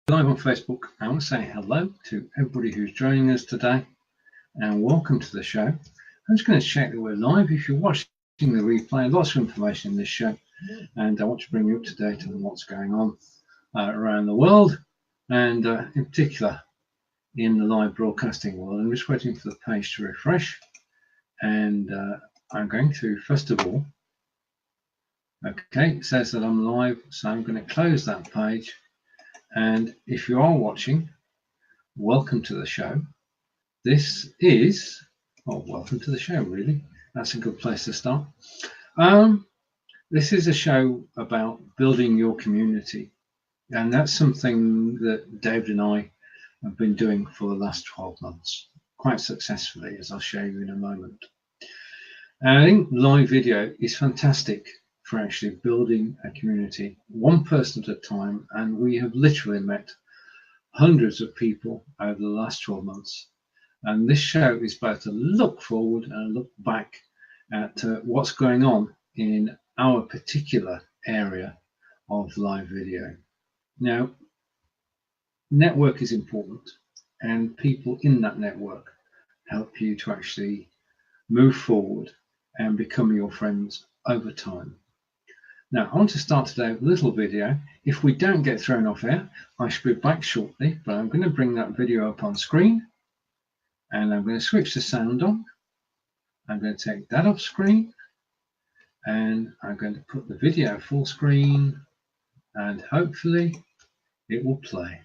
Live on Facebook. I want to say hello to everybody who's joining us today and welcome to the show. I'm just going to check that we're live. If you're watching the replay, lots of information in this show, and I want to bring you up to date on what's going on around the world, and in particular in the live broadcasting world. I'm just waiting for the page to refresh, and I'm going to, first of all, okay, it says that I'm live, so I'm going to close that page. And if you are watching, welcome to the show. This is, welcome to the show, really. That's a good place to start. This is a show about building your community. And that's something that David and I have been doing for the last 12 months, quite successfully, as I'll show you in a moment. And I think live video is fantastic for actually building a community, one person at a time, and we have literally met hundreds of people over the last 12 months. And this show is both a look forward and a look back at what's going on in our particular area of live video. Now, network is important, and people in that network help you to actually move forward and become your friends over time. Now, I want to start today with a little video. If we don't get thrown off air, I should be back shortly, but I'm going to bring that video up on screen, and I'm going to switch the sound on. I'm going to take that off screen, and I'm going to put the video full screen, and hopefully it will play.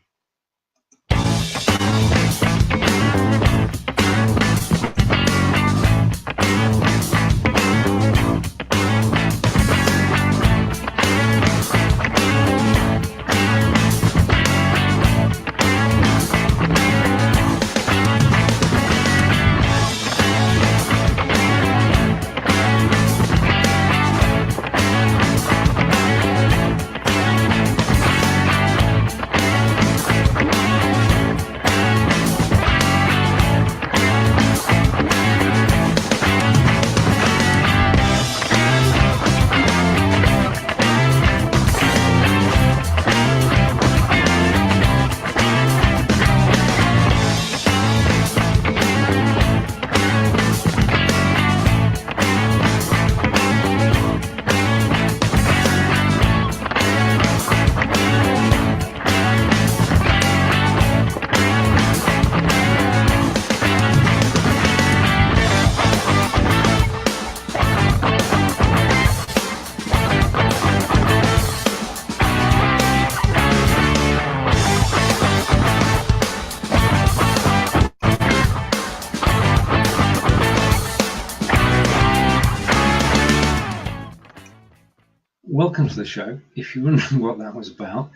Welcome to the show. If you're wondering what that was about,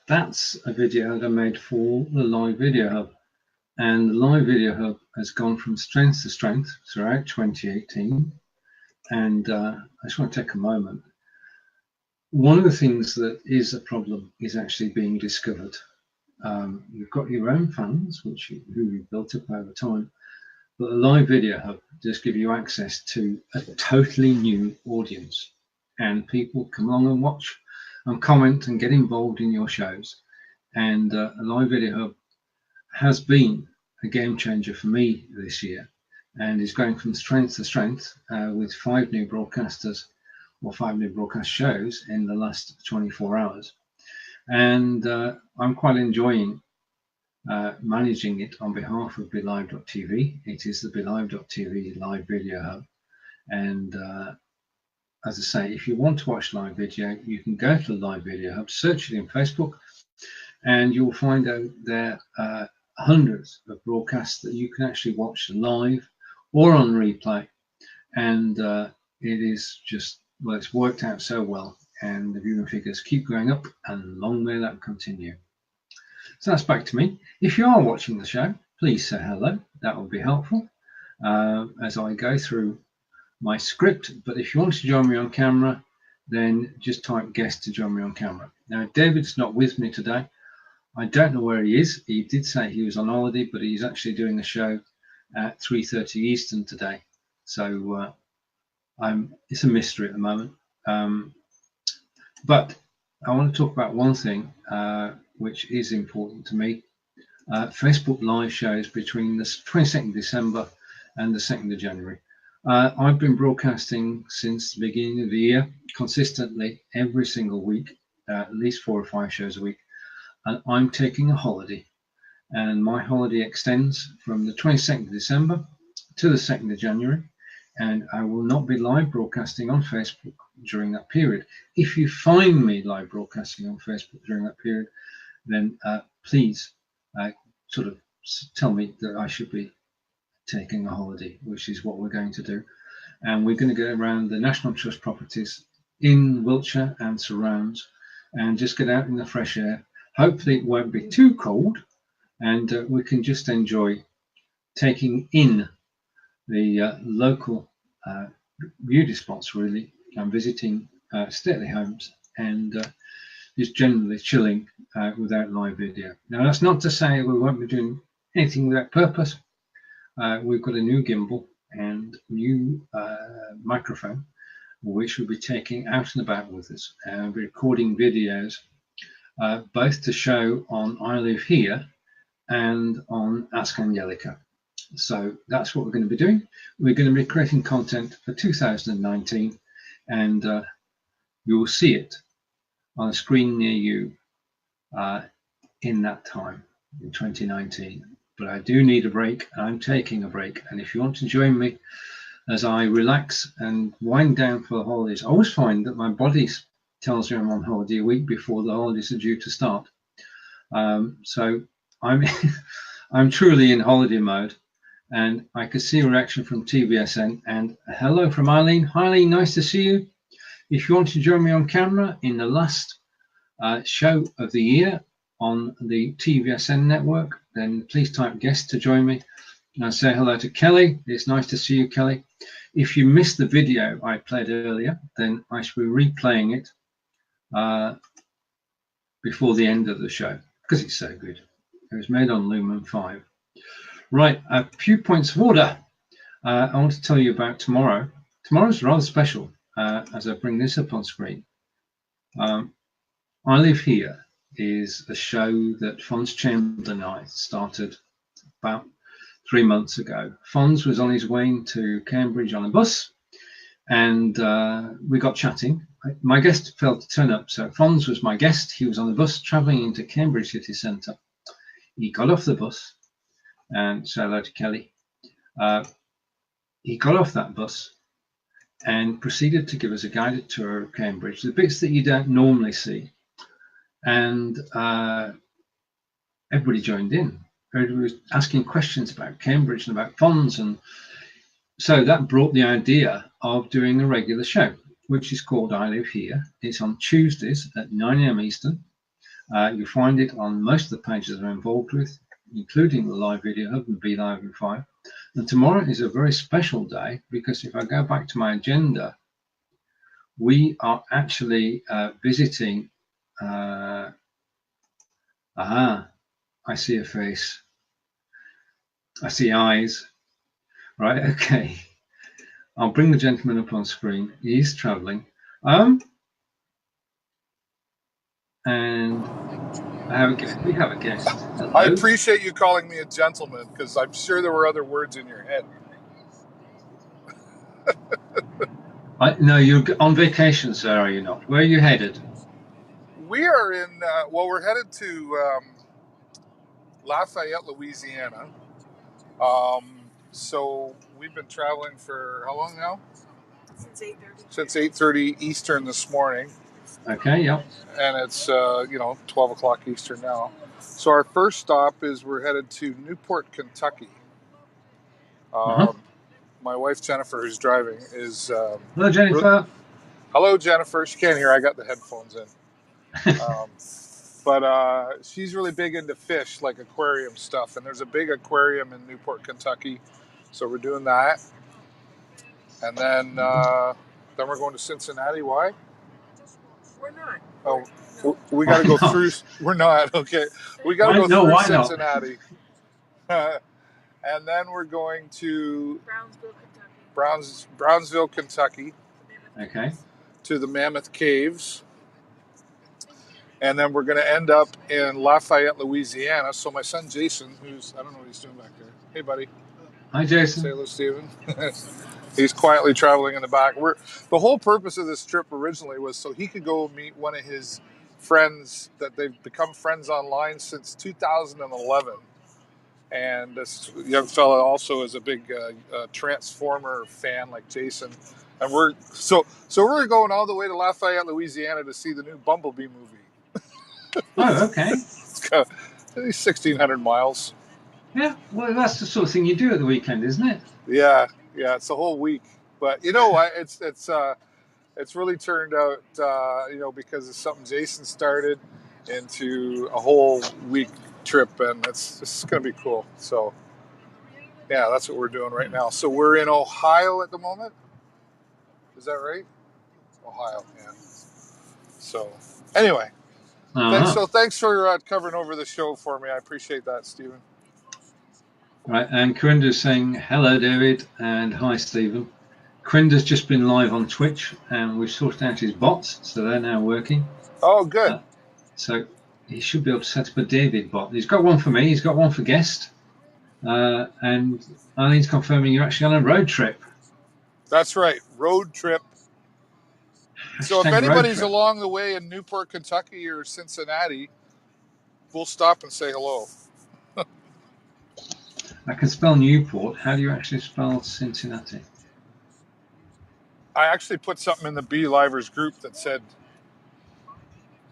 that's a video that I made for the Live Video Hub. And the Live Video Hub has gone from strength to strength throughout 2018. And I just want to take a moment. One of the things that is a problem is actually being discovered. You've got your own fans, who you've built up over time, but the Live Video Hub does give you access to a totally new audience. And people come along and watch and comment and get involved in your shows. And a Live Video Hub has been a game changer for me this year, and is going from strength to strength with 5 new broadcasters or 5 new broadcast shows in the last 24 hours. And I'm quite enjoying managing it on behalf of BeLive.tv. It is the BeLive.tv Live Video Hub. And as I say, if you want to watch live video, you can go to the Live Video Hub, search it in Facebook, and you'll find out there hundreds of broadcasts that you can actually watch live or on replay. And it is just, well, it's worked out so well, and the viewing figures keep going up, and long may that continue. So that's back to me. If you are watching the show, please say hello. That would be helpful as I go through my script. But if you want to join me on camera, then just type guest to join me on camera. Now, David's not with me today. I don't know where he is. He did say he was on holiday, but he's actually doing a show at 3:30 Eastern today. So it's a mystery at the moment. But I want to talk about one thing. which is important to me. Facebook live shows between the 22nd of December and the 2nd of January. I've been broadcasting since the beginning of the year, consistently every single week, at least 4 or 5 shows a week, and I'm taking a holiday. And my holiday extends from the 22nd of December to the 2nd of January, and I will not be live broadcasting on Facebook during that period. If you find me live broadcasting on Facebook during that period, then please sort of tell me that I should be taking a holiday, which is what we're going to do. And we're going to go around the National Trust properties in Wiltshire and surrounds and just get out in the fresh air. Hopefully it won't be too cold, and we can just enjoy taking in the local beauty spots, really, and visiting stately homes and just generally chilling without live video. Now, that's not to say we won't be doing anything without purpose. We've got a new gimbal and new microphone, which we'll be taking out and about with us, and we're recording videos both to show on I Live Here and on Ask Angelica. So that's what we're going to be doing. We're going to be creating content for 2019, and you will see it on a screen near you in that time, in 2019. But I do need a break. I'm taking a break, and if you want to join me as I relax and wind down for the holidays, I always find that my body tells me I'm on holiday a week before the holidays are due to start. So I'm I'm truly in holiday mode, and I could see a reaction from TVSN, and hello from Eileen. Hi, Eileen, nice to see you. If you want to join me on camera in the last show of the year on the TVSN network, then please type guest to join me. And I say hello to Kelly. It's nice to see you, Kelly. If you missed the video I played earlier, then I shall be replaying it before the end of the show because it's so good. It was made on Lumen 5. Right, a few points of order. I want to tell you about tomorrow. Tomorrow's rather special as I bring this up on screen. I Live Here is a show that Fons Chamberlain and I started about 3 months ago. Fons was on his way to Cambridge on a bus, and we got chatting. My guest failed to turn up, so Fons was my guest. He was on the bus travelling into Cambridge city centre. He got off the bus, and say hello to Kelly. He got off that bus and proceeded to give us a guided tour of Cambridge, the bits that you don't normally see. And everybody joined in. Everybody was asking questions about Cambridge and about Fons, and so that brought the idea of doing a regular show, which is called I Live Here. It's on Tuesdays at 9 AM Eastern. You'll find it on most of the pages I'm involved with, including the Live Video Hub and Be Live in 5. And tomorrow is a very special day because if I go back to my agenda, we are actually visiting. I see a face. I see eyes. Right, okay. I'll bring the gentleman up on screen. He is traveling. And we have a guest. Hello. I appreciate you calling me a gentleman because I'm sure there were other words in your head. No, you're on vacation, sir, are you not? Where are you headed? We are in, we're headed to Lafayette, Louisiana. So we've been traveling for how long now? Since 8:30 Eastern this morning. Okay, yep. And it's, 12 o'clock Eastern now. So our first stop is we're headed to Newport, Kentucky. My wife, Jennifer, who's driving, is... Hello, Jennifer. Hello, Jennifer. She can't hear. I got the headphones in. But she's really big into fish, like aquarium stuff. And there's a big aquarium in Newport, Kentucky. So we're doing that. And then we're going to Cincinnati. Why? We're not. Oh, we got to go through. We're not. Okay. We got to go through Cincinnati. And then we're going to Brownsville, Kentucky. Okay. To the Mammoth Caves. and then we're going to end up in Lafayette, Louisiana. So my son Jason, who's, I don't know what he's doing back there. Hey, buddy. Hi, Say Jason. hello, Stephen. He's quietly traveling in the back. The whole purpose of this trip originally was so he could go meet one of his friends that they've become friends online since 2011. And this young fella also is a big Transformer fan like Jason. And we're going all the way to Lafayette, Louisiana to see the new Bumblebee movie. Oh, okay. It's got 1,600 miles. Yeah, well, that's the sort of thing you do at the weekend, isn't it? Yeah, it's a whole week. But you know what? It's really turned out, because it's something Jason started into a whole week trip, and it's going to be cool. So, yeah, that's what we're doing right now. So we're in Ohio at the moment. Is that right? Ohio, yeah. So, anyway, thanks for covering over the show for me. I appreciate that, Stephen. Right, and Corinda's saying, hello, David, and hi, Stephen. Corinda's just been live on Twitch, and we've sorted out his bots, so they're now working. Oh, good. So he should be able to set up a David bot. He's got one for me, he's got one for guest, and Eileen's confirming you're actually on a road trip. That's right, road trip. So if anybody's along the way in Newport, Kentucky or Cincinnati, we'll stop and say hello. I can spell Newport. How do you actually spell Cincinnati? I actually put something in the Bee Livers group that said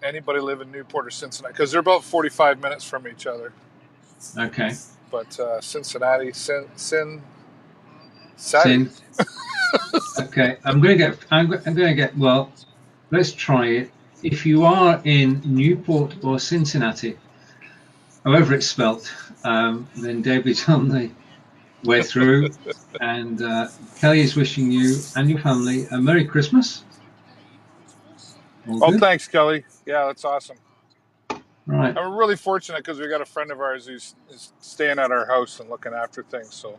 anybody live in Newport or Cincinnati, because they're about 45 minutes from each other. Okay. But Cincinnati, Sin. Okay, I'm going to get. Well, let's try it. If you are in Newport or Cincinnati, however it's spelt, then David's on the way through, and Kelly is wishing you and your family a Merry Christmas. Oh, thanks, Kelly. Yeah, that's awesome. Right. And we're really fortunate because we got a friend of ours who's staying at our house and looking after things. So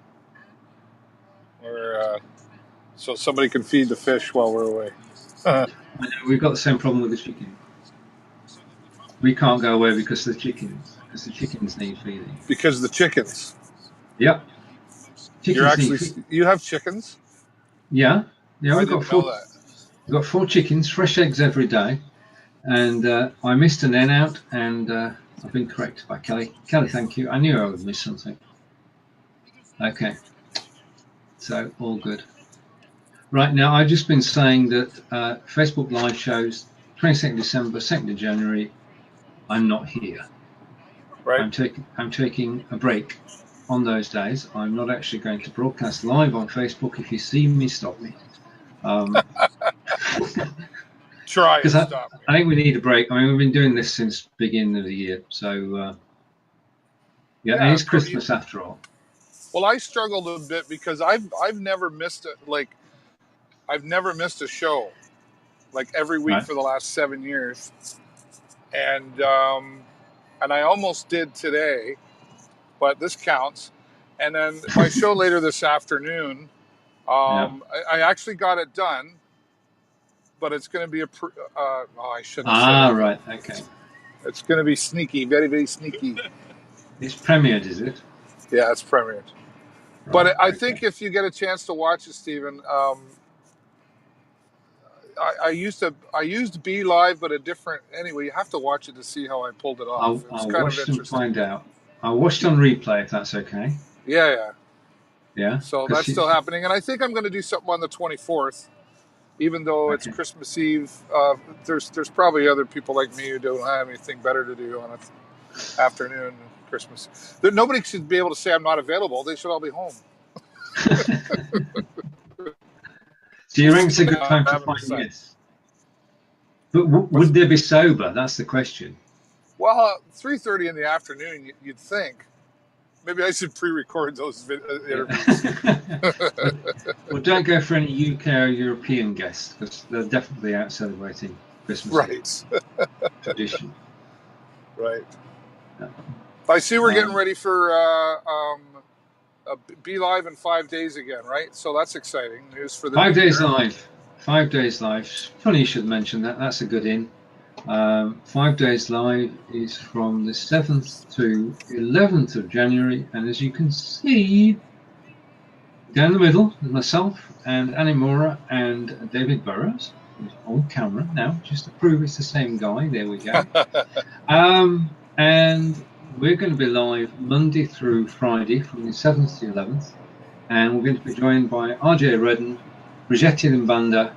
so somebody can feed the fish while we're away. I know, we've got the same problem with the chicken. We can't go away because the chickens need feeding. Because the chickens. Yep. You have chickens? Yeah. We've got four. That. We've got 4 chickens, fresh eggs every day, and I missed an hen out, and I've been corrected by Kelly. Kelly, thank you. I knew I would miss something. Okay. So all good. Right now, I've just been saying that Facebook Live shows 22nd December, 2nd of January. I'm not here. Right. I'm taking a break on those days. I'm not actually going to broadcast live on Facebook. If you see me, stop me. Try because stop me. I think we need a break. I mean, we've been doing this since beginning of the year, so it is Christmas after all. Well, I struggled a bit because I've never missed it. Like, I've never missed a show, like every week for the last 7 years, and I almost did today, but this counts. And then my show later this afternoon, I actually got it done, but it's going to be I shouldn't have said it. Right, okay. It's going to be sneaky, very, very sneaky. It's premiered, is it? Yeah, it's premiered. Right, but I think if you get a chance to watch it, Stephen, I used Be Live, but a different. Anyway, you have to watch it to see how I pulled it off. I'll watch and find out. I'll watch it on replay if that's okay. Yeah. Yeah. So that's still happening, and I think I'm going to do something on the 24th, even though it's Christmas Eve. There's probably other people like me who don't have anything better to do on an afternoon Christmas. Nobody should be able to say I'm not available. They should all be home. So you think it's a good time to find guests? But would they be sober? That's the question. Well, 3:30 in the afternoon, you'd think. Maybe I should pre-record those interviews. Well, don't go for any UK or European guests, because they're definitely out celebrating Christmas. Right. Tradition. Right. Yeah. I see we're getting ready for Be Live in 5 days again, right? So that's exciting news for the 5 days live. 5 days live. Funny you should mention that. That's a good in. 5 Days Live is from the 7th to 11th of January, and as you can see, down the middle, myself and Annie Mora and David Burrows, who's on camera now, just to prove it's the same guy. There we go. And we're going to be live Monday through Friday from the 7th to the 11th, and we're going to be joined by RJ Redden, Brigitte Limbanda,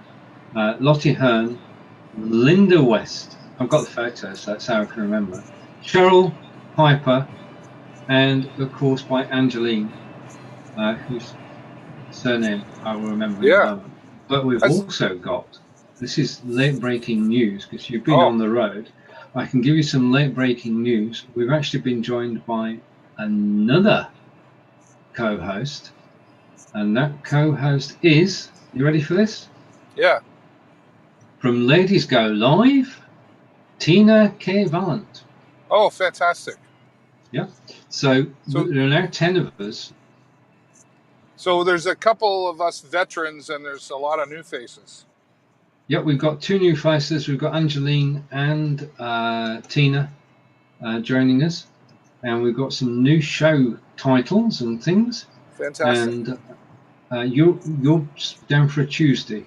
Lottie Hearn, Linda West. I've got the photos, so that's how I can remember. Cheryl Piper, and of course by Angeline, whose surname I will remember in a moment. But we've also got, this is late breaking news because you've been on the road. I can give you some late breaking news. We've actually been joined by another co-host, and that co-host is, you ready for this? Yeah. From Ladies Go Live, Tina K. Vallant. Oh, fantastic. Yeah. So there are now 10 of us. So there's a couple of us veterans and there's a lot of new faces. Yeah, we've got 2 new faces. We've got Angeline and Tina joining us. And we've got some new show titles and things. Fantastic. And you're down for a Tuesday.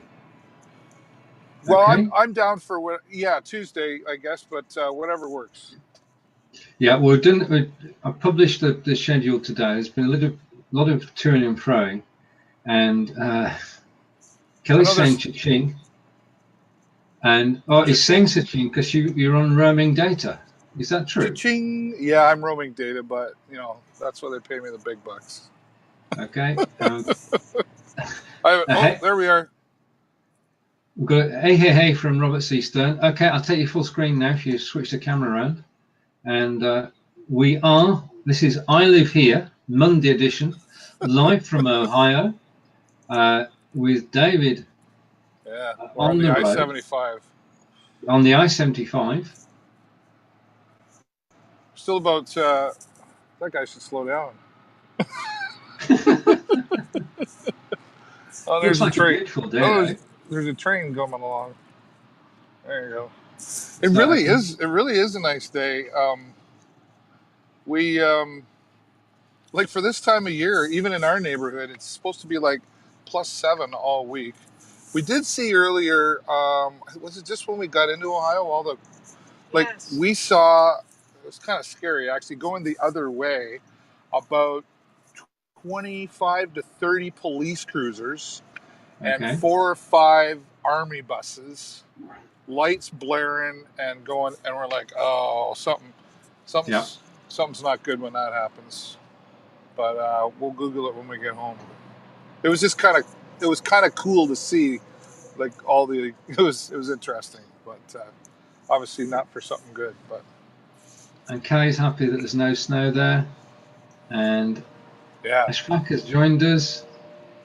Well, okay? I'm down for Tuesday, I guess, but whatever works. Yeah, I published the schedule today. There's been a lot of toing and froing, and Kelly's saying cha-ching, and he's saying cha-ching because you're on roaming data. Is that true? Cha-ching. Yeah, I'm roaming data, but that's why they pay me the big bucks. Okay. There we are. We've got hey from Robert C. Stern. Okay, I'll take you full screen now if you switch the camera around. And this is I Live Here, Monday edition, live from Ohio, with David on the I-75. On the I-75. Still about, that guy should slow down. There's a train. There's a train going along. There you go. It really is a nice day. We like for this time of year, even in our neighborhood, it's supposed to be like +7 all week. We did see earlier, was it just when we got into Ohio, we saw, it was kind of scary actually, going the other way, about 25 to 30 police cruisers and 4 or 5 army buses, lights blaring and going, and we're like, oh, something's not good when that happens. But we'll Google it when we get home. It was just kind of cool to see, like it was interesting, but obviously not for something good. But and Kelly's happy that there's no snow there, and Ashfaq has joined us.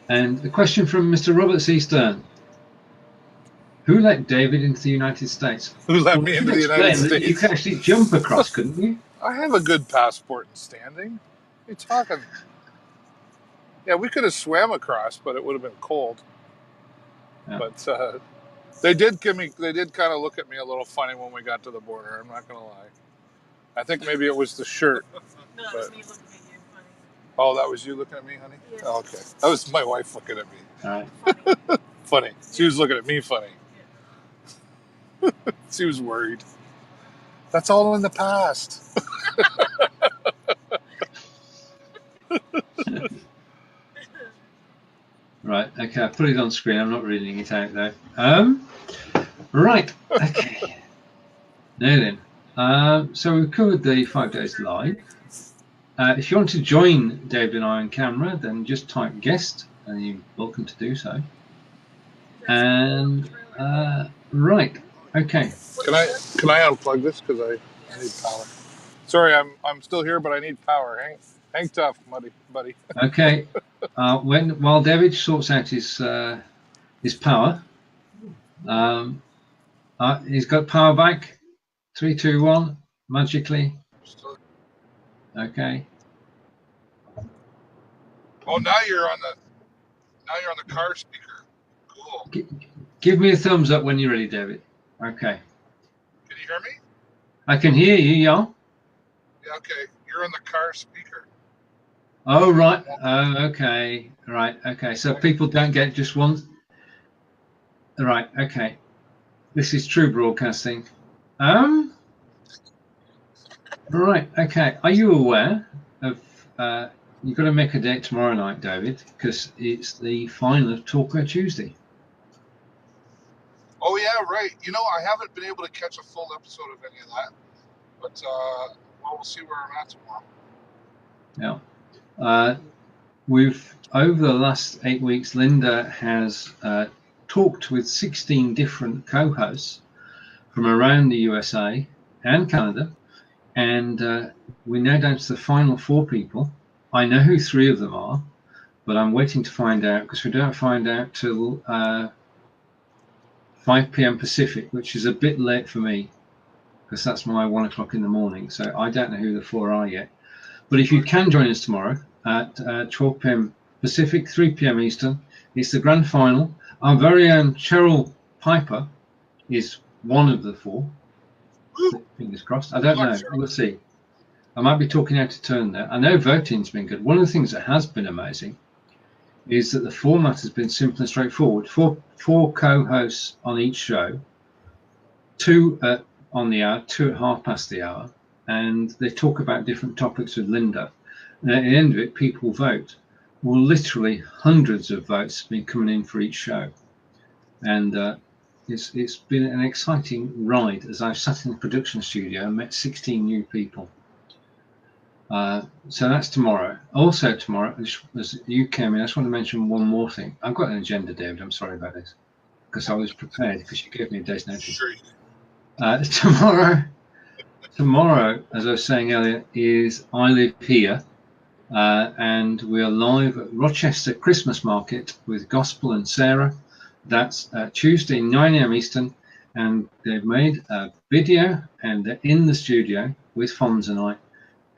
And the question from Mr. Robert C. Stern: who let David into the United States? Who let me into the United States? You could actually jump across, couldn't you? I have a good passport and standing. What are you talking? Yeah, we could have swam across, but it would have been cold. Yeah. But they did kind of look at me a little funny when we got to the border. I'm not going to lie. I think maybe it was the shirt. No, that was me looking at you, honey. Oh, that was you looking at me, honey? Yeah. Oh, okay. That was my wife looking at me. All right. Funny. She was looking at me funny. Yeah. She was worried. That's all in the past. Right, okay, I put it on screen. I'm not reading it out though. Right, okay. Now then, so we've covered the 5 Days Live. If you want to join David and I on camera, then just type guest, and you're welcome to do so. And right, okay. Can I unplug this because I need power? Sorry, I'm still here, but I need power. Hang tough, buddy. Okay. While David sorts out his power, he's got power back. 3, 2, 1, magically. Okay. Oh, now you're on the car speaker. Cool. Give me a thumbs up when you're ready, David. Okay. Can you hear me? I can hear you, yeah. Yeah, okay. You're on the car speaker. Oh, right. Oh, okay. Right. Okay. So people don't get just one. Right. Okay. This is true broadcasting. Right. Okay. Are you aware of? You've got to make a date tomorrow night, David, because it's the final of Talker Tuesday. Oh, yeah, right. You know, I haven't been able to catch a full episode of any of that, but well, we'll see where I'm at tomorrow. Yeah. We've over the last 8 weeks, Linda has talked with 16 different co-hosts from around the USA and Canada, and we're now down to the final 4 people. I know who 3 of them are, but I'm waiting to find out because we don't find out till 5 p.m. Pacific, which is a bit late for me because that's my 1 o'clock in the morning. So I don't know who the 4 are yet. But if you can join us tomorrow at 12 p.m. Pacific, 3 p.m. Eastern, it's the grand final. Our very own Cheryl Piper is one of the 4. Fingers crossed. I don't know. We'll see. I might be talking out of turn there. I know voting's been good. One of the things that has been amazing is that the format has been simple and straightforward. Four co-hosts on each show, 2 on the hour, 2 at half past the hour, and they talk about different topics with Linda. And at the end of it, people vote. Well, literally hundreds of votes have been coming in for each show, and it's been an exciting ride as I've sat in the production studio and met 16 new people. So that's tomorrow. Also tomorrow, as you came in, I just want to mention one more thing. I've got an agenda, David. I'm sorry about this because I was prepared because you gave me a day's notice. Sure. Tomorrow, as I was saying earlier, is I Live Here, and we are live at Rochester Christmas Market with Gospel and Sarah. That's Tuesday, 9 a.m. Eastern, and they've made a video and they're in the studio with Fonz and I.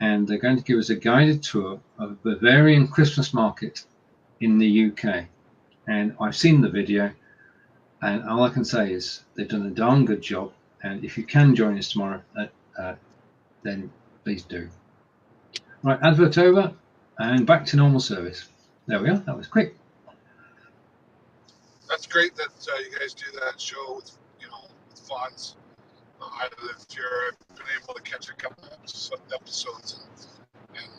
And they're going to give us a guided tour of a Bavarian Christmas market in the UK. And I've seen the video, and all I can say is they've done a darn good job. And if you can join us tomorrow, then please do. Right, advert over, and back to normal service. There we are. That was quick. That's great that you guys do that show with, with Fonz. I live here. I've been able to catch a couple episodes, and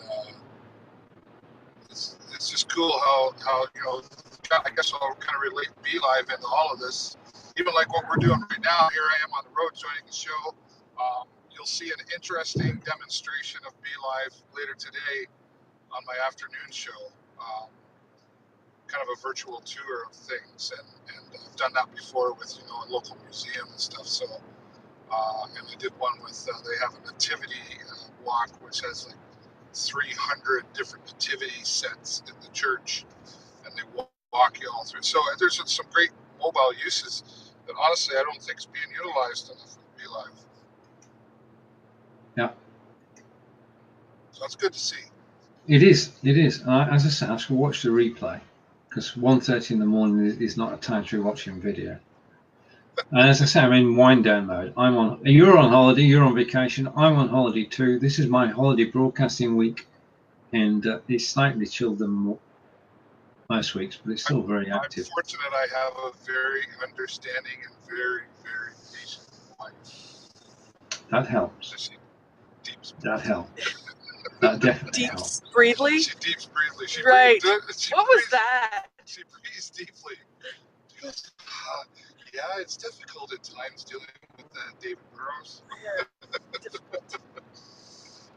it's just cool how I guess I'll kind of relate Be Live into all of this. Even like what we're doing right now. Here I am on the road joining the show. You'll see an interesting demonstration of Be Live later today on my afternoon show. Kind of a virtual tour of things, and I've done that before with a local museum and stuff. So. And I did one with, they have a nativity walk, which has like 300 different nativity sets in the church, and they walk you all through. So there's some great mobile uses that honestly I don't think is being utilized enough with Be Live. Yeah. So that's good to see. It is. As I said, I shall watch the replay because 1:30 in the morning is not a time to be watching video. And as I say, I'm in wind down mode. You're on holiday, you're on vacation, I'm on holiday too. This is my holiday broadcasting week, and it's slightly chilled than most weeks, but it's still very active. I'm fortunate I have a very understanding and very, very patient wife. That helps. That helps. That definitely helps. Breathly? She deeps breathly. She right. What was that? She breathes deeply. She goes, yeah, it's difficult at times dealing with David Burrows. Yeah.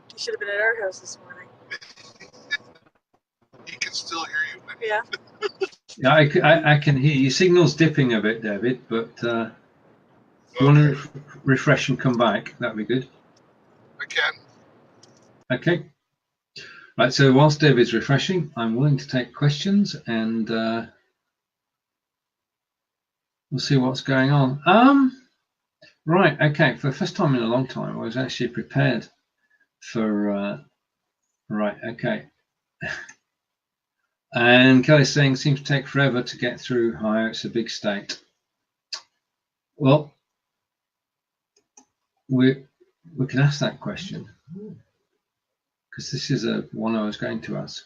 You should have been at our house this morning. He can still hear you. Yeah. Yeah, I can hear you. Signal's dipping a bit, David, but if you want to refresh and come back, that'd be good. I can. Okay. Right, so whilst David's refreshing, I'm willing to take questions and we'll see what's going on. Right, okay. For the first time in a long time, I was actually prepared for. Right, okay. And Kelly's saying seems to take forever to get through Ohio. It's a big state. Well, we can ask that question because this is one I was going to ask.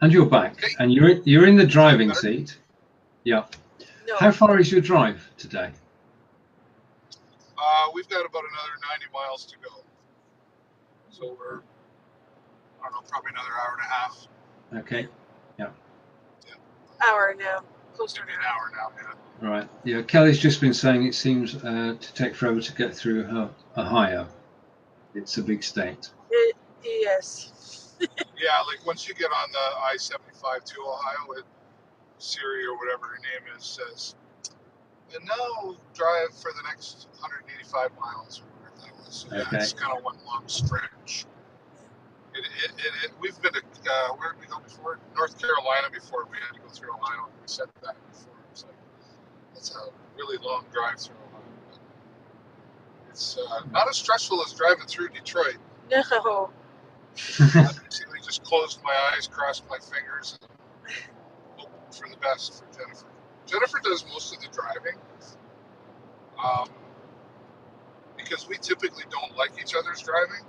And you're back, and you're in the driving seat. Yeah. No. How far is your drive today? We've got about another 90 miles to go. So we're, I don't know, probably another hour and a half. Okay. Yeah. Hour now. Close to Maybe an hour now, yeah. Right. Yeah. Kelly's just been saying it seems to take forever to get through Ohio. It's a big state. Yes. Yeah, like once you get on the I-75 to Ohio, Siri or whatever her name is says, and now drive for the next 185 miles or whatever that was. So yeah, Okay. it's kind of one long stretch. We've been to, where did we go before? North Carolina before. We had to go through Ohio. We said that before. So it's a really long drive through Ohio. But it's not as stressful as driving through Detroit. No. I basically just closed my eyes, crossed my fingers, and hope for the best for Jennifer. Jennifer does most of the driving because we typically don't like each other's driving.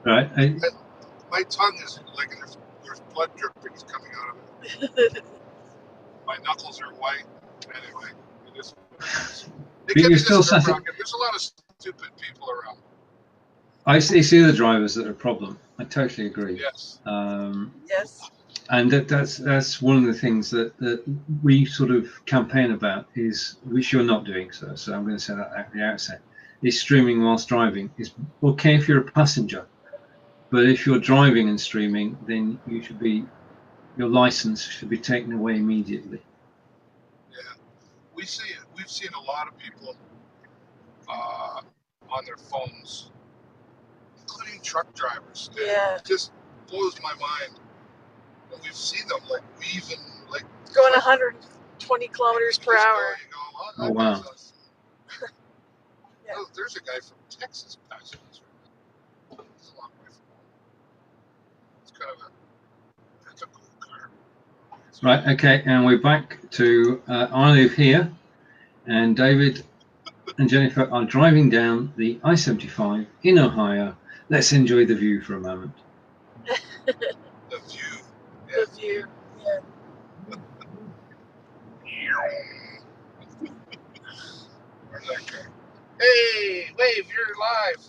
Right. My tongue is like there's blood drippings coming out of it. My knuckles are white. Anyway, it can be still nerve wracking. There's a lot of stupid people around. I see the drivers that are a problem. I totally agree. Yes. Yes. And that's one of the things that we sort of campaign about is, which you're not doing, so I'm going to say that at the outset, is streaming whilst driving. Is okay if you're a passenger, but if you're driving and streaming, then your license should be taken away immediately. Yeah, we've seen a lot of people on their phones, including truck drivers. Yeah. It just blows my mind. And we've seen them like weaving, like going 120 kilometers per hour. Oh wow! Yeah. Oh, there's a guy from Texas passing us right now. It's a long way from home. It's kind of that's a cool car. Right. Okay, and we're back to I live here, and David and Jennifer are driving down the I-75 in Ohio. Let's enjoy the view for a moment. The view. Yeah. The view. Yeah. Where's that guy? Hey, wave, you're live.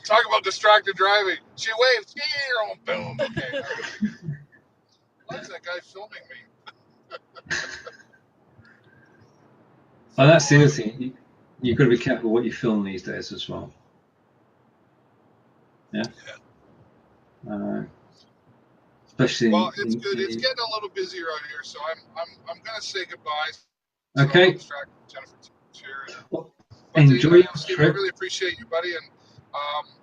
Talk about distracted driving. She waved. Boom. Okay. Why is that guy filming me? Oh, that's the other thing. You've got to be careful what you film these days as well. Yeah. Especially. Well, it's good. It's getting a little busy right here, so I'm gonna say goodbye. So okay. Jennifer, well, enjoy your Steve, I really appreciate you, buddy, and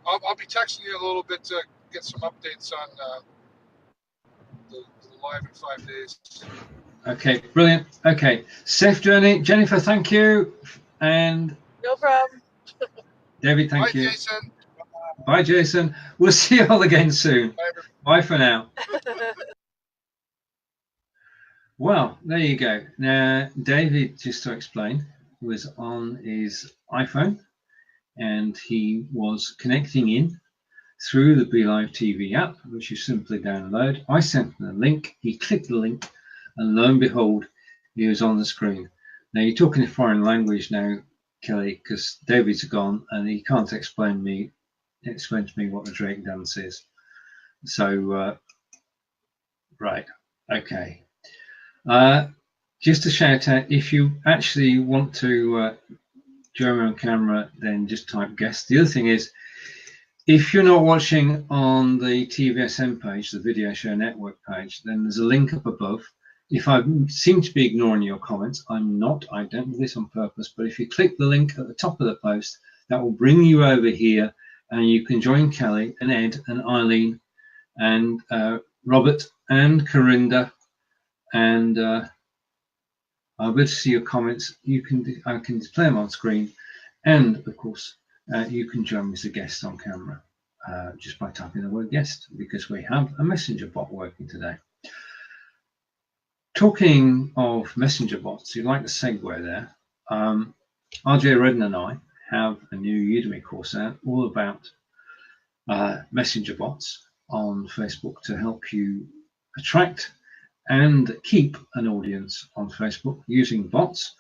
I'll be texting you a little bit to get some updates on the live in 5 days. Okay, brilliant. Okay, safe journey, Jennifer. Thank you, and no problem. David, thank you. Jason. Bye, Jason. We'll see you all again soon. Bye for now. Well, there you go. Now, David, just to explain, was on his iPhone and he was connecting in through the BeLive TV app, which you simply download. I sent him a link. He clicked the link, and lo and behold, he was on the screen. Now, you're talking a foreign language now, Kelly, because David's gone and he can't explain to me what the Drake dance is. So, right, okay. Just to shout out, if you actually want to join me on camera, then just type guest. The other thing is, if you're not watching on the TVSM page, the Video Show Network page, then there's a link up above. If I seem to be ignoring your comments, I'm not. I don't do this on purpose. But if you click the link at the top of the post, that will bring you over here, and you can join Kelly and Ed and Eileen and Robert and Corinda, and I'll be able to see your comments. I can display them on screen, and of course, you can join me as a guest on camera. just by typing the word guest, because we have a messenger bot working today. Talking of messenger bots, you like the segue there. RJ Redden and I have a new Udemy course out all about messenger bots on Facebook to help you attract and keep an audience on Facebook using bots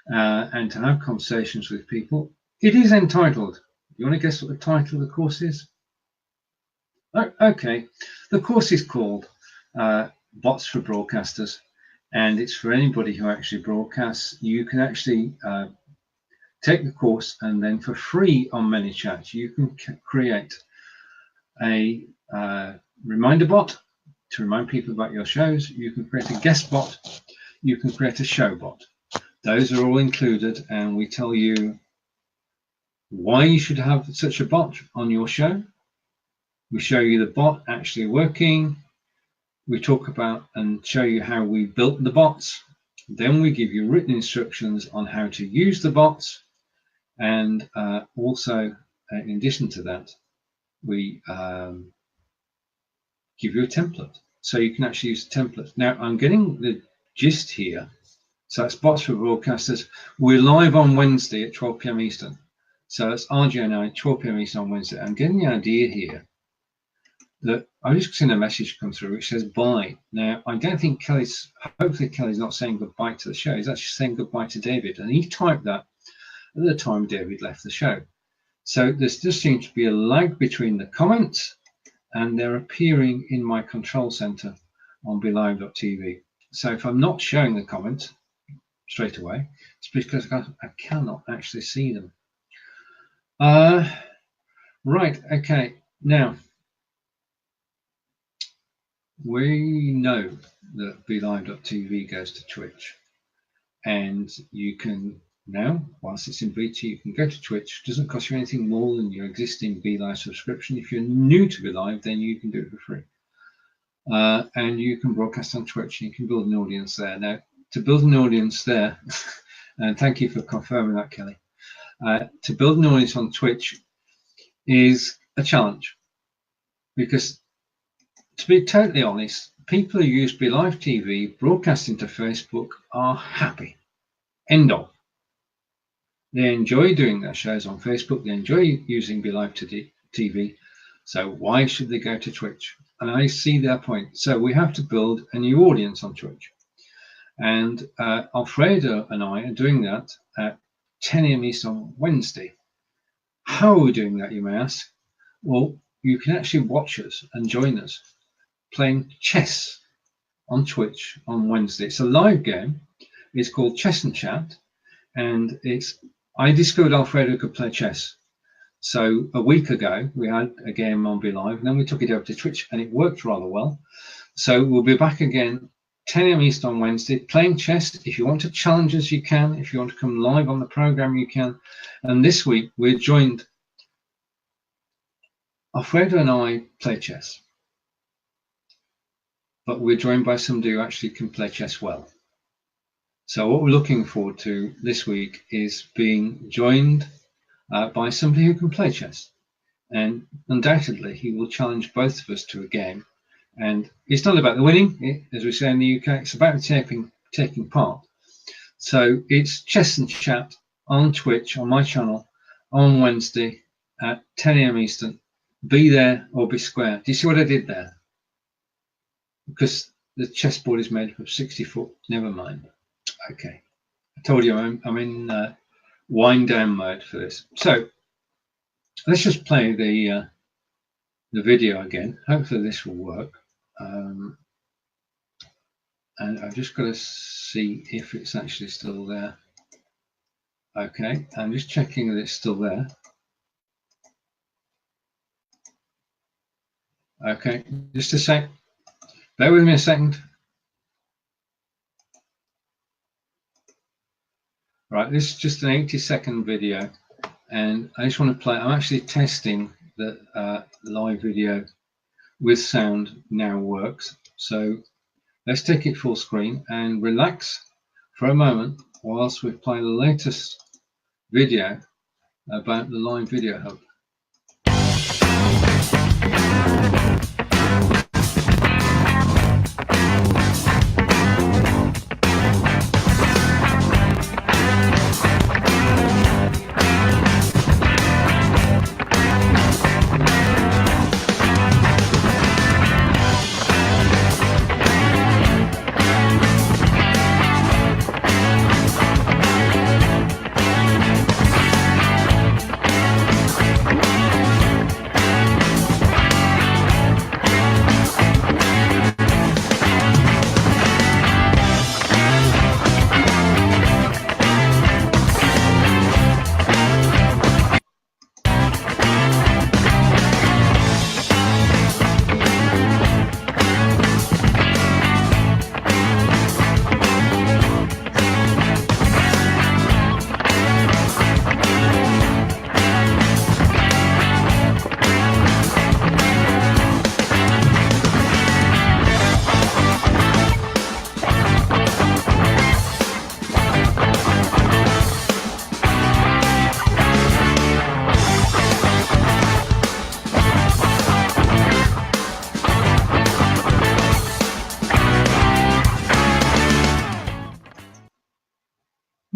and to have conversations with people. It is entitled, you want to guess what the title of the course is? Oh, okay, the course is called Bots for Broadcasters, and it's for anybody who actually broadcasts. You can actually take the course, and then for free on ManyChat, you can create a reminder bot to remind people about your shows. You can create a guest bot. You can create a show bot. Those are all included, and we tell you why you should have such a bot on your show. We show you the bot actually working. We talk about and show you how we built the bots. Then we give you written instructions on how to use the bots. And also, in addition to that, we give you a template. So you can actually use the template. Now, I'm getting the gist here. So it's Bots for Broadcasters. We're live on Wednesday at 12 p.m. Eastern. So it's RJ and I, 12 p.m. Eastern on Wednesday. I'm getting the idea here that I just seen a message come through which says bye. Now, I don't think hopefully Kelly's not saying goodbye to the show. He's actually saying goodbye to David. And he typed that at the time David left the show. So there just seems to be a lag between the comments and they're appearing in my control center on BeLive.tv. So if I'm not showing the comments straight away, it's because I cannot actually see them. Right, okay. Now, we know that BeLive.tv goes to Twitch, and you can now, whilst it's in beta, you can go to Twitch. It doesn't cost you anything more than your existing BeLive subscription. If you're new to BeLive, then you can do it for free. And you can broadcast on Twitch, and you can build an audience there. Now, to build an audience there, and thank you for confirming that, Kelly, to build an audience on Twitch is a challenge, because to be totally honest, people who use BeLive TV broadcasting to Facebook are happy. End of. They enjoy doing their shows on Facebook. They enjoy using BeLive TV. So why should they go to Twitch? And I see their point. So we have to build a new audience on Twitch. And Alfredo and I are doing that at 10 a.m. Eastern on Wednesday. How are we doing that, you may ask? Well, you can actually watch us and join us playing chess on Twitch on Wednesday. It's a live game. It's called Chess and Chat, and I discovered Alfredo could play chess. So a week ago we had a game on BeLive, and then we took it over to Twitch, and it worked rather well. So we'll be back again 10 a.m. Eastern on Wednesday playing chess. If you want to challenge us, you can. If you want to come live on the program, you can. And this week we're joined. Alfredo and I play chess, but we're joined by somebody who actually can play chess well. So what we're looking forward to this week is being joined by somebody who can play chess. And undoubtedly, he will challenge both of us to a game. And it's not about the winning, as we say in the UK, it's about taking part. So it's Chess and Chat on Twitch, on my channel, on Wednesday at 10 a.m. Eastern. Be there or be square. Do you see what I did there? Because the chessboard is made of 60 foot. Never mind. Okay. I told you I'm in wind down mode for this. So let's just play the video again. Hopefully this will work. And I've just got to see if it's actually still there. Okay, I'm just checking that it's still there. Okay, just a sec. Bear with me a second. Right, this is just an 80-second video, and I just want to play. I'm actually testing that live video with sound now works. So let's take it full screen and relax for a moment whilst we play the latest video about the Live Video Hub.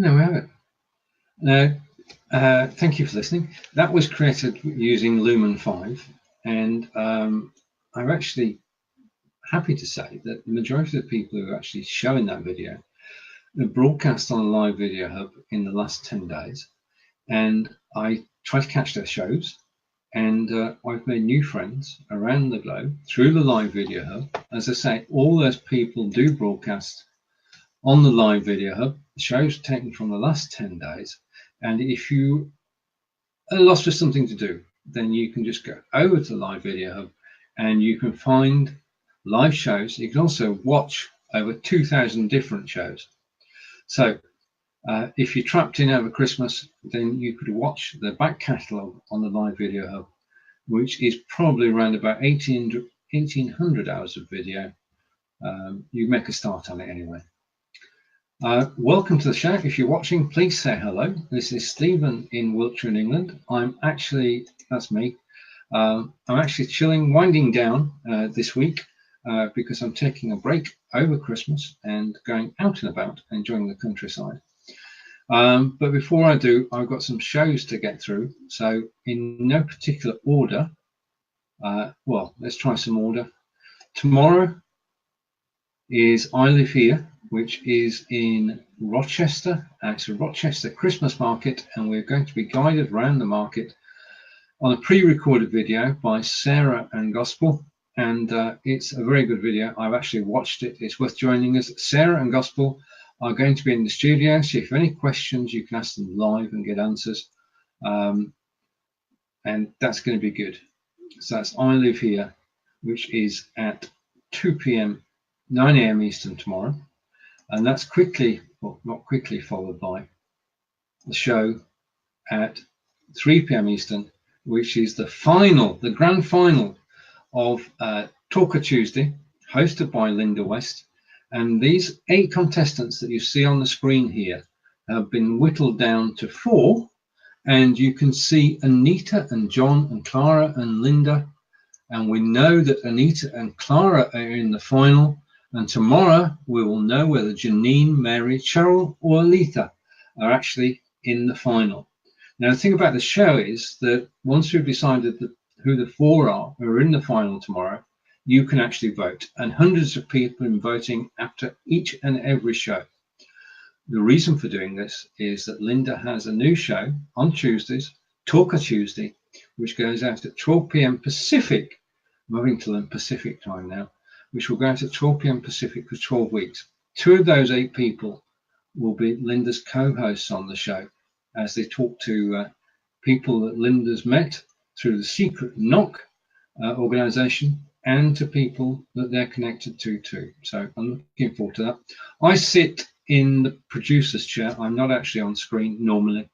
there we have it. Now, thank you for listening. That was created using Lumen 5, and I'm actually happy to say that the majority of the people who are actually showing that video have broadcast on a live video hub in the last 10 days, and I try to catch their shows, and I've made new friends around the globe through the live video hub. As I say, all those people do broadcast on the live video hub. The shows taken from the last 10 days, and if you are lost for something to do, then you can just go over to the live video hub and you can find live shows. You can also watch over 2,000 different shows. So if you're trapped in over Christmas, then you could watch the back catalogue on the live video hub, which is probably around about 1,800 hours of video. You make a start on it anyway. Welcome to the show. If you're watching, please say hello. This is Stephen in Wiltshire in England. That's me. I'm actually chilling, winding down this week because I'm taking a break over Christmas and going out and about, enjoying the countryside. But before I do, I've got some shows to get through. So in no particular order, well, let's try some order. Tomorrow is I Live Here, which is in Rochester. It's a Rochester Christmas market, and we're going to be guided around the market on a pre-recorded video by Sarah and Gospel, and it's a very good video. I've actually watched it. It's worth joining us. Sarah and Gospel are going to be in the studio, so if you have any questions, you can ask them live and get answers, and that's going to be good. So that's I Live Here, which is at 2 p.m, 9 a.m. Eastern tomorrow. And that's not quickly followed by the show at 3 p.m. Eastern, which is the grand final of Talker Tuesday, hosted by Linda West. And these 8 contestants that you see on the screen here have been whittled down to 4. And you can see Anita and John and Clara and Linda. And we know that Anita and Clara are in the final. And tomorrow we will know whether Janine, Mary, Cheryl or Aletha are actually in the final. Now the thing about the show is that once we've decided who the 4 are who are in the final tomorrow, you can actually vote. And hundreds of people have been voting after each and every show. The reason for doing this is that Linda has a new show on Tuesdays, Talker Tuesday, which goes out at 12 p.m. Pacific, moving to the Pacific time now, which will go out at 12 p.m. Pacific for 12 weeks. 2 of those 8 people will be Linda's co-hosts on the show as they talk to people that Linda's met through the Secret Knock organization and to people that they're connected to too. So I'm looking forward to that. I sit in the producer's chair. I'm not actually on screen normally,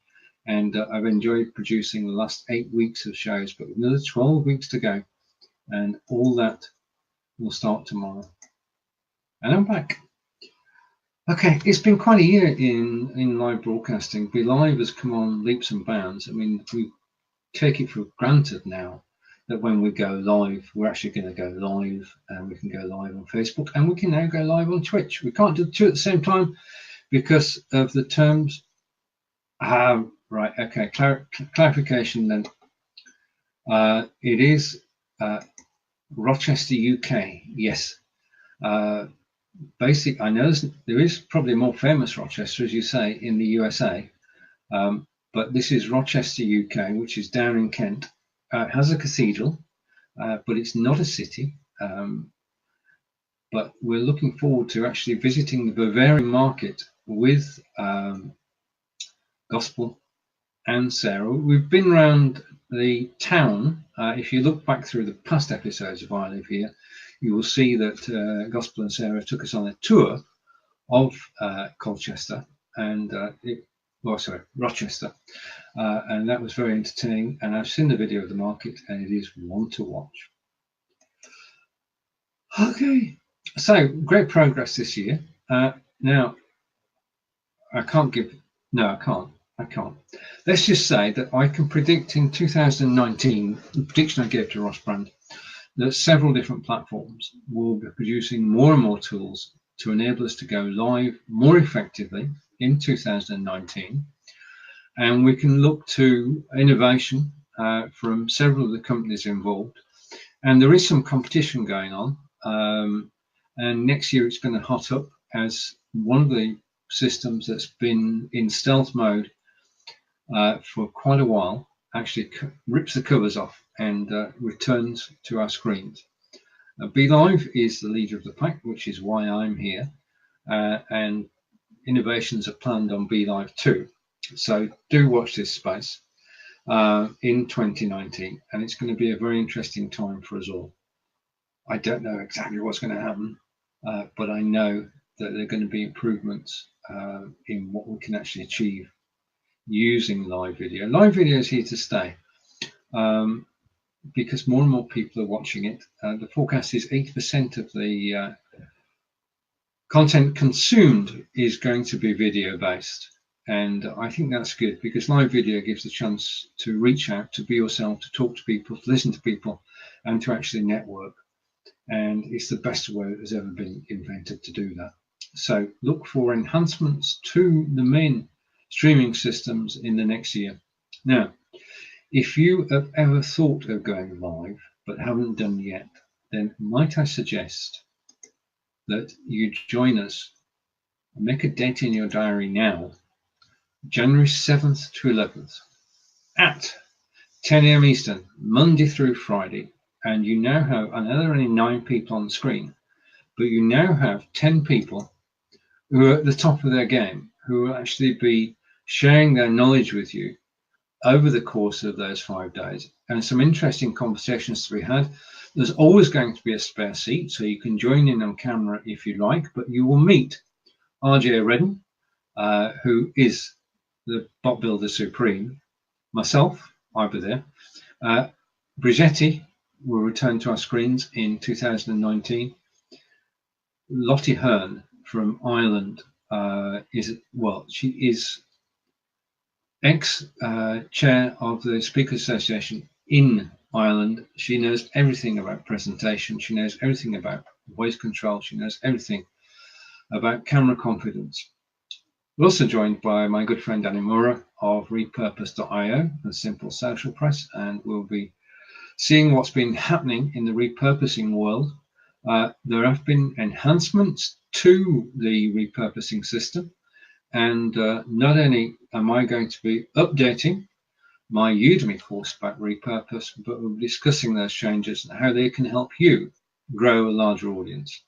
and I've enjoyed producing the last 8 weeks of shows, but with another 12 weeks to go, and all that will start tomorrow. And I'm back. Okay, it's been quite a year in live broadcasting. Be Live has come on leaps and bounds. I mean, we take it for granted now that when we go live, we're actually going to go live, and we can go live on Facebook, and we can now go live on Twitch. We can't do the 2 at the same time because of the terms. Right, okay, clarification then. It is Rochester, UK, yes. I know there is probably a more famous Rochester, as you say, in the USA, but this is Rochester, UK, which is down in Kent. It has a cathedral, but it's not a city. But we're looking forward to actually visiting the Bavarian market with Gospel and Sarah. We've been around the town. If you look back through the past episodes of I Live Here, you will see that Gospel and Sarah took us on a tour of Colchester and Rochester, and that was very entertaining. And I've seen the video of the market, and it is one to watch. Okay, so great progress this year. Now, I can't. Let's just say that I can predict in 2019, the prediction I gave to Ross Brand, that several different platforms will be producing more and more tools to enable us to go live more effectively in 2019, and we can look to innovation from several of the companies involved. And there is some competition going on, and next year it's going to hot up as one of the systems that's been in stealth mode for quite a while actually rips the covers off and returns to our screens. BeLive is the leader of the pack, which is why I'm here, and innovations are planned on BeLive 2. So do watch this space in 2019, and it's going to be a very interesting time for us all. I don't know exactly what's going to happen, but I know that there are going to be improvements in what we can actually achieve using live video. Live video is here to stay because more and more people are watching it. The forecast is 80% of the content consumed is going to be video based. And I think that's good because live video gives a chance to reach out, to be yourself, to talk to people, to listen to people, and to actually network. And it's the best way that has ever been invented to do that. So look for enhancements to the main streaming systems in the next year. Now, if you have ever thought of going live but haven't done yet, then might I suggest that you join us and make a date in your diary now, January 7th to 11th at 10 a.m. Eastern, Monday through Friday. And you now have, I know there are only 9 people on the screen, but you now have 10 people who are at the top of their game, who will actually be sharing their knowledge with you over the course of those 5 days. And some interesting conversations to be had. There's always going to be a spare seat, so you can join in on camera if you like, but you will meet RJ Redden, who is the bot builder supreme, myself, I'll be there, Brigetti will return to our screens in 2019. Lottie Hearn from Ireland she is ex-chair of the Speakers Association in Ireland. She knows everything about presentation. She knows everything about voice control. She knows everything about camera confidence. We're also joined by my good friend Danny Mura of repurpose.io and Simple Social Press, and we'll be seeing what's been happening in the repurposing world. There have been enhancements to the repurposing system, and not only am I going to be updating my Udemy course about repurpose, but we'll be discussing those changes and how they can help you grow a larger audience.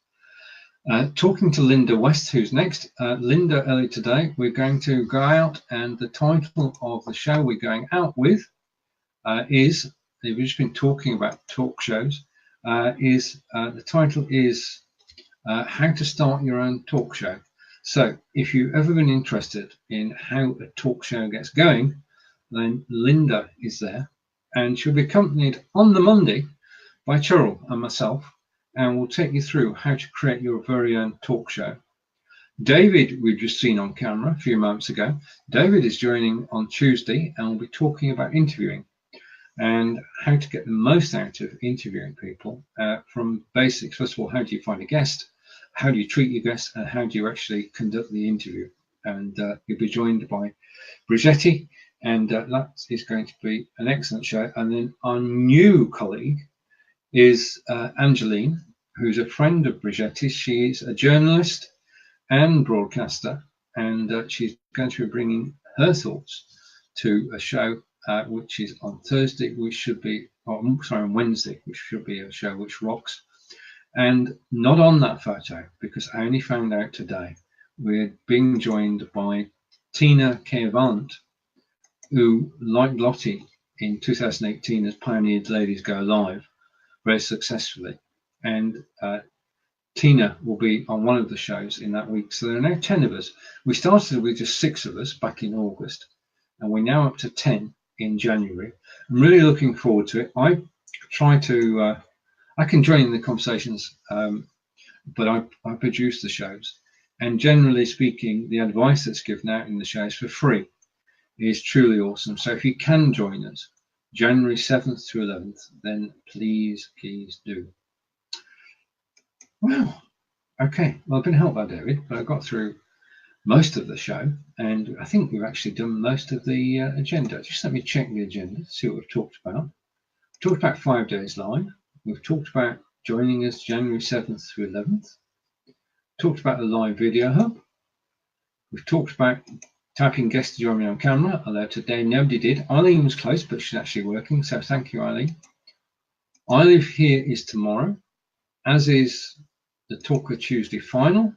Talking to Linda West, who's next. Linda, early today, we're going to go out, and the title of the show we're going out with is, we've just been talking about talk shows, the title is How to Start Your Own Talk Show. So if you've ever been interested in how a talk show gets going, then Linda is there, and she'll be accompanied on the Monday by Cheryl and myself, and we'll take you through how to create your very own talk show. David, we've just seen on camera a few moments ago. David is joining on Tuesday, and we'll be talking about interviewing and how to get the most out of interviewing people from basics. First of all, how do you find a guest? How do you treat your guests? And how do you actually conduct the interview? And you'll be joined by Brigetti, and that is going to be an excellent show. And then our new colleague is Angeline, who's a friend of Brigetti's. She's a journalist and broadcaster, and she's going to be bringing her thoughts to a show which is on Thursday, which should be, on Wednesday, which should be a show which rocks. And not on that photo, because I only found out today, we're being joined by Tina Kevalant, who, like Lottie, in 2018 has pioneered Ladies Go Live very successfully. And Tina will be on one of the shows in that week. So there are now 10 of us. We started with just 6 of us back in August, and we're now up to 10 in January. I'm really looking forward to it. I try to, I can join in the conversations, but I produce the shows. And generally speaking, the advice that's given out in the shows for free is truly awesome. So if you can join us, January 7th to 11th, then please do. Wow. Okay. Well, I've been helped by David, but I got through most of the show, and I think we've actually done most of the agenda. Just let me check the agenda, see what we've talked about. We've talked about 5 days live. We've talked about joining us January 7th through 11th. Talked about the live video hub. We've talked about typing guest to join me on camera, although today nobody did. Eileen was close, but she's actually working, so thank you, Eileen. I Live Here is tomorrow, as is the Talk with Tuesday final,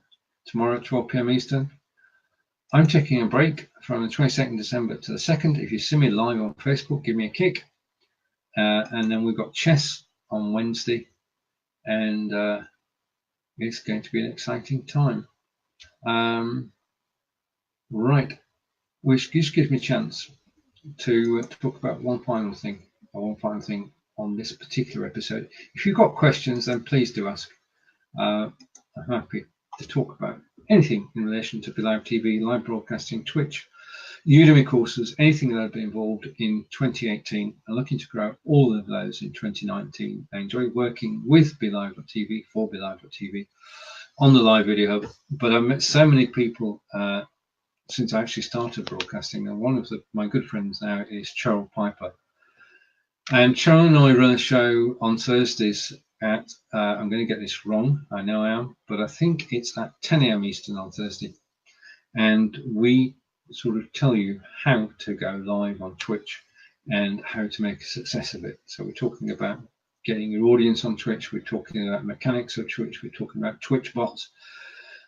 tomorrow at 12 p.m. Eastern. I'm taking a break from the 22nd December to the 2nd. If you see me live on Facebook, give me a kick. And then we've got chess on Wednesday, and it's going to be an exciting time. Right, which just gives me a chance to talk about one final thing on this particular episode. If you've got questions, then please do ask. I'm happy to talk about anything in relation to Live TV, live broadcasting, Twitch, Udemy courses, anything that I've been involved in 2018. I'm looking to grow all of those in 2019. I enjoy working with BeLive.tv, for BeLive.tv, on the live video hub, but I've met so many people since I actually started broadcasting, and one of my good friends now is Cheryl Piper. And Cheryl and I run a show on Thursdays at, I'm going to get this wrong, I know I am, but I think it's at 10 a.m. Eastern on Thursday. And we sort of tell you how to go live on Twitch and how to make a success of it. So we're talking about getting your audience on Twitch, we're talking about mechanics of Twitch, we're talking about Twitch bots,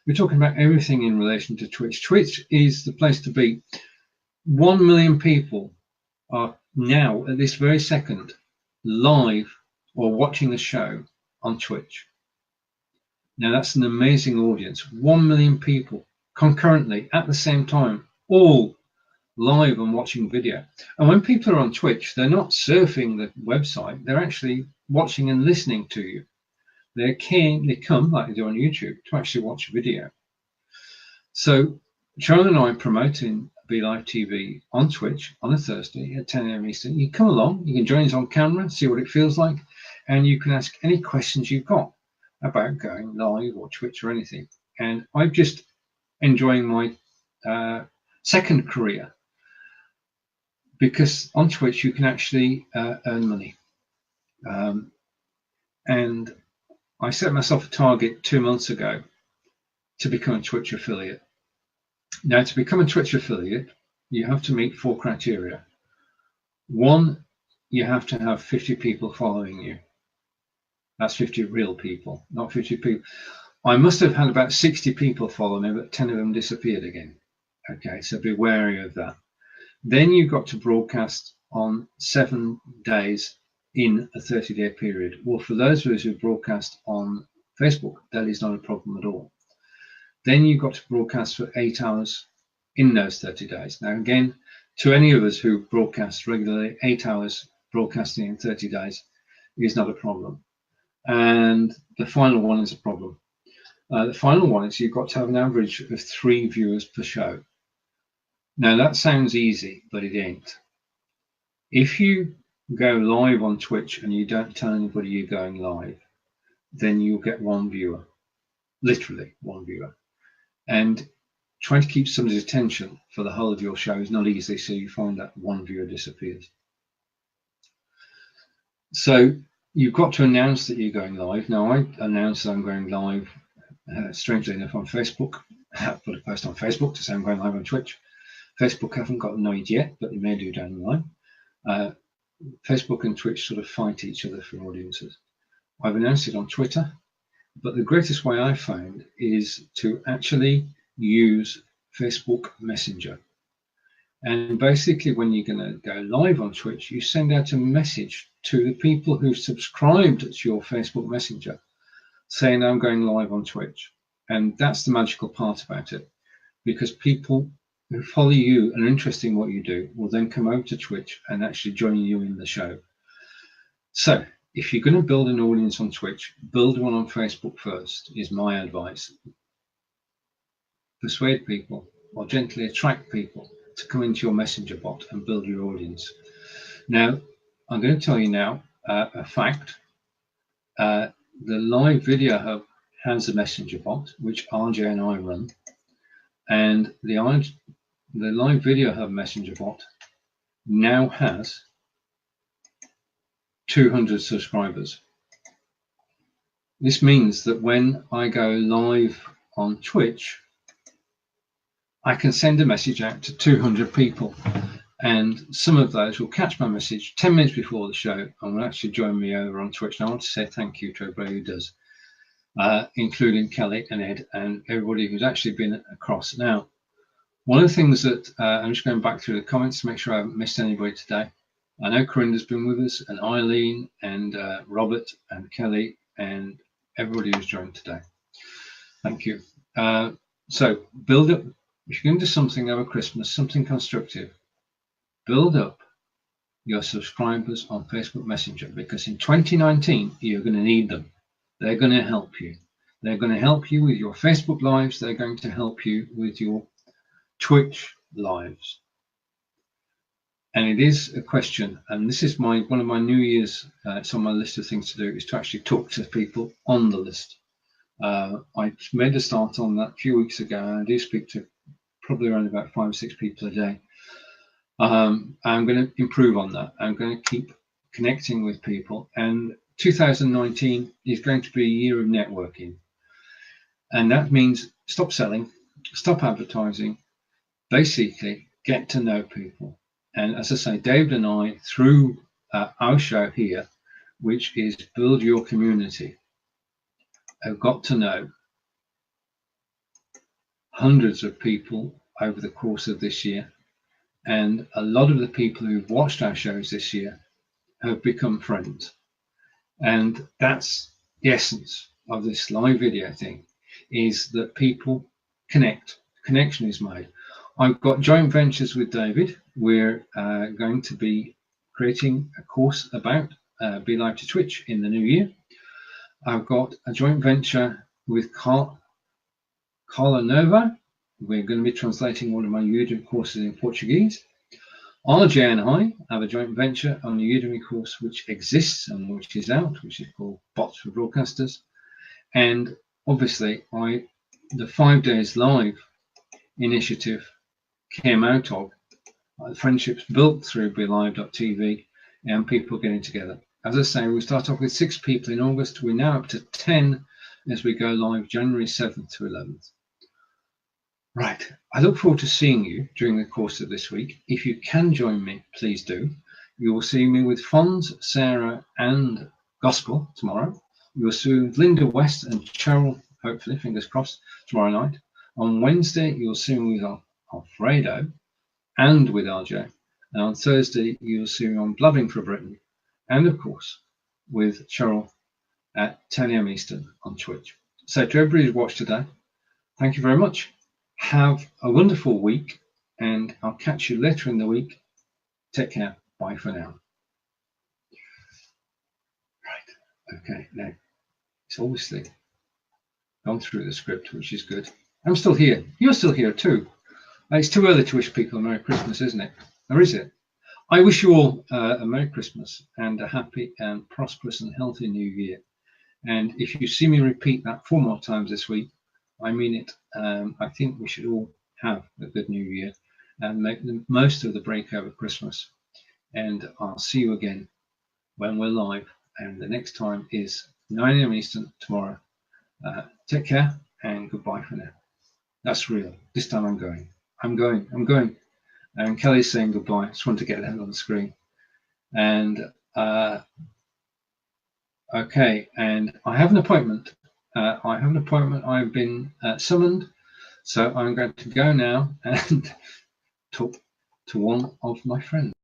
we're talking about everything in relation to Twitch. Twitch is the place to be. 1 million people are now, at this very second, live or watching the show on Twitch. Now that's an amazing audience. 1 million people concurrently at the same time, all live and watching video. And when people are on Twitch, they're not surfing the website, they're actually watching and listening to you. They come, like they do on YouTube, to actually watch video. So Cheryl and I are promoting BeLive TV on Twitch on a Thursday at 10 a.m. Eastern. You come along, you can join us on camera, see what it feels like, and you can ask any questions you've got about going live or Twitch or anything. And I'm just enjoying my second career, because on Twitch you can actually earn money. And I set myself a target 2 months ago to become a Twitch affiliate. Now, to become a Twitch affiliate, you have to meet 4 criteria. 1, you have to have 50 people following you. That's 50 real people, not 50 people. I must have had about 60 people follow me, but 10 of them disappeared again. Okay, so be wary of that. Then you've got to broadcast on 7 days in a 30-day period. Well, for those of us who broadcast on Facebook, that is not a problem at all. Then you've got to broadcast for 8 hours in those 30 days. Now, again, to any of us who broadcast regularly, 8 hours broadcasting in 30 days is not a problem. And the final one is a problem. The final one is you've got to have an average of 3 viewers per show. Now, that sounds easy, but it ain't. If you go live on Twitch and you don't tell anybody you're going live, then you'll get 1 viewer, literally 1 viewer. And trying to keep somebody's attention for the whole of your show is not easy, so you find that 1 viewer disappears. So you've got to announce that you're going live. Now, I announced that I'm going live, strangely enough, on Facebook. I put a post on Facebook to say I'm going live on Twitch. Facebook haven't got annoyed yet, but they may do down the line. Facebook and Twitch sort of fight each other for audiences. I've announced it on Twitter, but the greatest way I found is to actually use Facebook Messenger. And basically, when you're going to go live on Twitch, you send out a message to the people who subscribed to your Facebook Messenger saying, I'm going live on Twitch. And that's the magical part about it, because people who follow you and are interested in what you do will then come over to Twitch and actually join you in the show. So if you're going to build an audience on Twitch, build one on Facebook first, is my advice. Persuade people or gently attract people to come into your messenger bot and build your audience. Now, I'm going to tell you now a fact. The live video hub has a messenger bot, which RJ and I run. And the Live Video Hub Messenger bot now has 200 subscribers. This means that when I go live on Twitch, I can send a message out to 200 people, and some of those will catch my message 10 minutes before the show and will actually join me over on Twitch. And I want to say thank you to everybody who does, including Kelly and Ed and everybody who's actually been across. Now, one of the things that I'm just going back through the comments to make sure I haven't missed anybody today. I know Corinda's been with us, and Eileen, and Robert, and Kelly, and everybody who's joined today. Thank you. So build up. If you're going to do something over Christmas, something constructive, build up your subscribers on Facebook Messenger, because in 2019, you're going to need them. They're going to help you. They're going to help you with your Facebook Lives. They're going to help you with your Twitch Lives. And it is a question, and this is one of my New Year's, it's on my list of things to do, is to actually talk to people on the list. I made a start on that a few weeks ago, and I do speak to probably around about 5 or 6 people a day. I'm going to improve on that. I'm going to keep connecting with people, and 2019 is going to be a year of networking. And that means stop selling, stop advertising, basically get to know people. And as I say, David and I, through our show here, which is Build Your Community, have got to know hundreds of people over the course of this year. And a lot of the people who've watched our shows this year have become friends. And that's the essence of this live video thing, is that people connect. Connection is made. I've got joint ventures with David. We're going to be creating a course about Be Live to Twitch in the new year. I've got a joint venture with Carla Nova. We're going to be translating one of my Udemy courses in Portuguese. RJ and I have a joint venture on a Udemy course which exists and which is out, which is called Bots for Broadcasters. And obviously, the 5 days live initiative came out of friendships built through BeLive.tv and people getting together. As I say, we start off with 6 people in August. We're now up to 10 as we go live January 7th to 11th. Right. I look forward to seeing you during the course of this week. If you can join me, please do. You will see me with Fonz, Sarah, and Gospel tomorrow. You will see with Linda West and Cheryl, hopefully, fingers crossed, tomorrow night. On Wednesday, you'll see me with Alfredo and with RJ. And on Thursday, you'll see me on Blubbing for Britain. And of course, with Cheryl at 10 a.m. Eastern on Twitch. So to everybody who's watched today, thank you very much. Have a wonderful week, and I'll catch you later in the week. Take care. Bye for now. Right. Okay. Now, it's obviously gone through the script, which is good. I'm still here. You're still here too. It's too early to wish people a Merry Christmas, isn't it? Or is it? I wish you all a Merry Christmas and a happy and prosperous and healthy New Year. And if you see me repeat that 4 more times this week, I mean it. I think we should all have a good New Year and make the most of the break over Christmas. And I'll see you again when we're live. And the next time is 9 a.m. Eastern tomorrow. Take care and goodbye for now. That's real. This time I'm going. I'm going. And Kelly's saying goodbye. I just want to get that on the screen. And okay, and I have an appointment. I've been summoned, so I'm going to go now and talk to one of my friends.